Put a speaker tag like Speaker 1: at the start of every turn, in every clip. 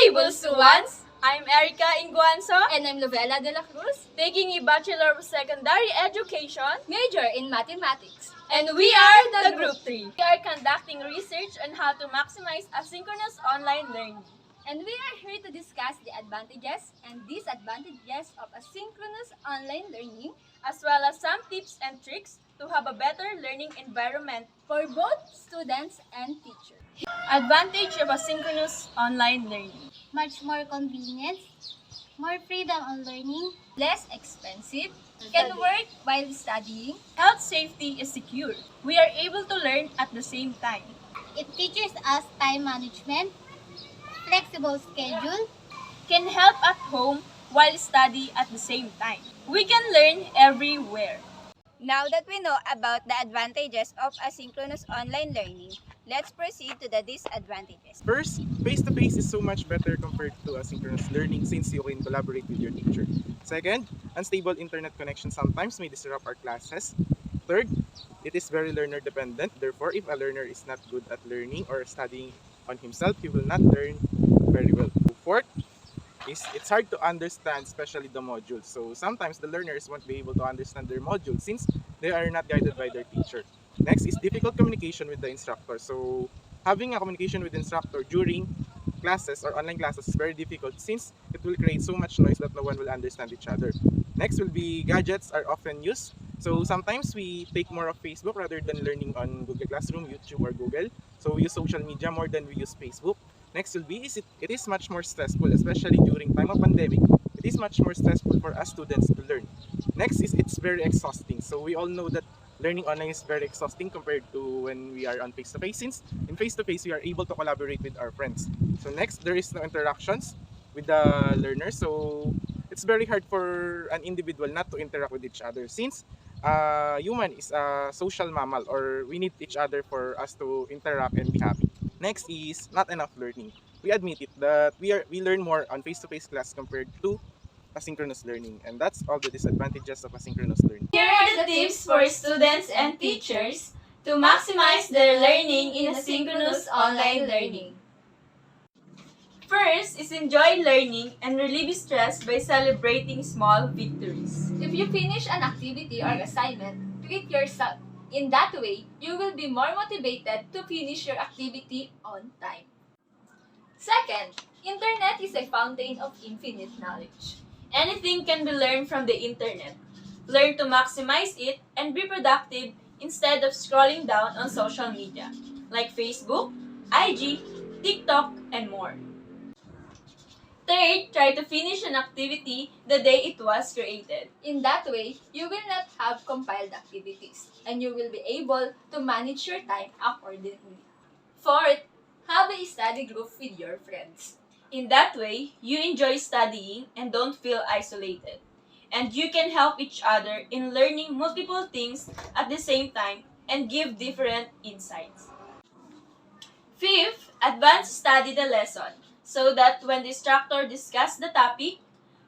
Speaker 1: Tables to Ones. I'm Erica Inguanzo,
Speaker 2: And I'm Lovella de la Cruz,
Speaker 1: taking a Bachelor of Secondary Education,
Speaker 2: major in mathematics.
Speaker 1: and we are the Group 3. We are conducting research on how to maximize asynchronous online learning.
Speaker 2: And we are here to discuss the advantages and disadvantages of asynchronous online learning
Speaker 1: As well as some tips and tricks to have a better learning environment.
Speaker 2: for both students and teachers.
Speaker 1: Advantage of asynchronous online learning.
Speaker 2: Much more convenience, more freedom on learning, less expensive, can work while studying.
Speaker 1: Health safety is secure. We are able to learn at the same time.
Speaker 2: It teaches us time management, flexible schedule,
Speaker 1: Can help at home while study at the same time. We can learn everywhere.
Speaker 3: Now that we know about the advantages of asynchronous online learning, let's proceed to the disadvantages.
Speaker 4: First, face-to-face is so much better compared to asynchronous learning since you can collaborate with your teacher. Second, unstable internet connection sometimes may disrupt our classes. Third, it is very learner dependent. Therefore, if a learner is not good at learning or studying on himself, he will not learn very well. Fourth, it's hard to understand, especially the modules. So sometimes the learners won't be able to understand their modules since they are not guided by their teacher. Next is difficult communication with the instructor. So having a communication with the instructor during classes or online classes is very difficult since it will create so much noise that no one will understand each other. Next will be gadgets are often used. So sometimes we take more of Facebook rather than learning on Google Classroom, YouTube, or Google. So we use social media more than we use Facebook. Next will be it is much more stressful, especially during time of pandemic. It is much more stressful for us students to learn. Next is it's very exhausting. So we all know that learning online is very exhausting compared to when we are on face-to-face since in face-to-face we are able to collaborate with our friends. So next, there is no interactions with the learner. So it's very hard for an individual not to interact with each other since human is a social mammal or we need each other for us to interact and be happy. Next is not enough learning. We admit it that we learn more on face-to-face class compared to asynchronous learning, and that's all the disadvantages of asynchronous learning.
Speaker 1: Here are the tips for students and teachers to maximize their learning in asynchronous online learning. First is enjoy learning and relieve stress by celebrating small victories.
Speaker 2: If you finish an activity or assignment, treat yourself. In that way, you will be more motivated to finish your activity on time. Second, internet is a fountain of infinite knowledge.
Speaker 1: Anything can be learned from the internet. Learn to maximize it and be productive instead of scrolling down on social media like Facebook, IG, TikTok, and more. Third, try to finish an activity the day it was created.
Speaker 2: In that way, you will not have compiled activities and you will be able to manage your time accordingly. Fourth, have a study group with your friends.
Speaker 1: In that way, you enjoy studying and don't feel isolated. And you can help each other in learning multiple things at the same time and give different insights. Fifth, advance study the lesson so that when the instructor discusses the topic,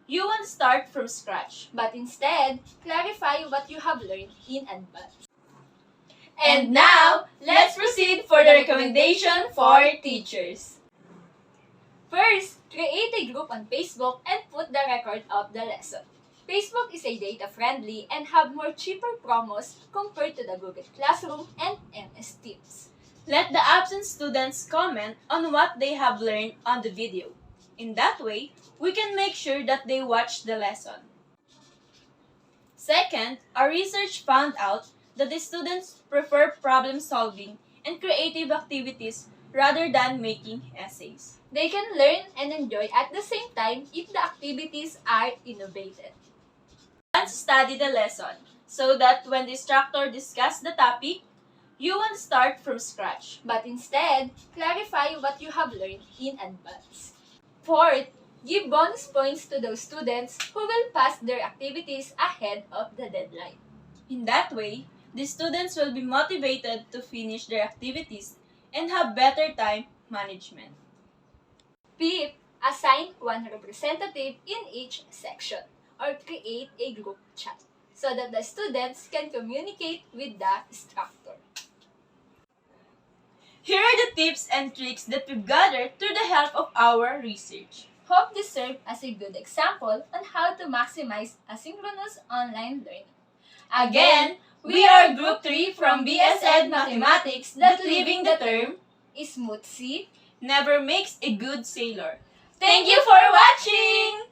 Speaker 1: you won't start from scratch.
Speaker 2: But instead, clarify what you have learned in advance.
Speaker 1: And now, let's proceed for the recommendation for teachers.
Speaker 2: First, create a group on Facebook and put the record of the lesson. Facebook is a data-friendly and have more cheaper promos compared to the Google Classroom and MS Teams.
Speaker 1: Let the absent students comment on what they have learned on the video. In that way, we can make sure that they watch the lesson. Second, our research found out that the students prefer problem solving and creative activities rather than making essays.
Speaker 2: They can learn and enjoy at the same time if the activities are innovative.
Speaker 1: Once study the lesson so that when the instructor discusses the topic, you won't start from scratch.
Speaker 2: But instead, clarify what you have learned in advance. Fourth, give bonus points to those students who will pass their activities ahead of the deadline.
Speaker 1: In that way, the students will be motivated to finish their activities and have better time management.
Speaker 2: Fifth, assign one representative in each section or create a group chat so that the students can communicate with the instructor.
Speaker 1: Here are the tips and tricks that we've gathered through the help of our research.
Speaker 2: Hope this served as a good example on how to maximize asynchronous online learning.
Speaker 1: Again, we are Group 3 from BS Ed Mathematics that living the term
Speaker 2: Smooth C.
Speaker 1: never makes a good sailor.
Speaker 2: Thank you for watching!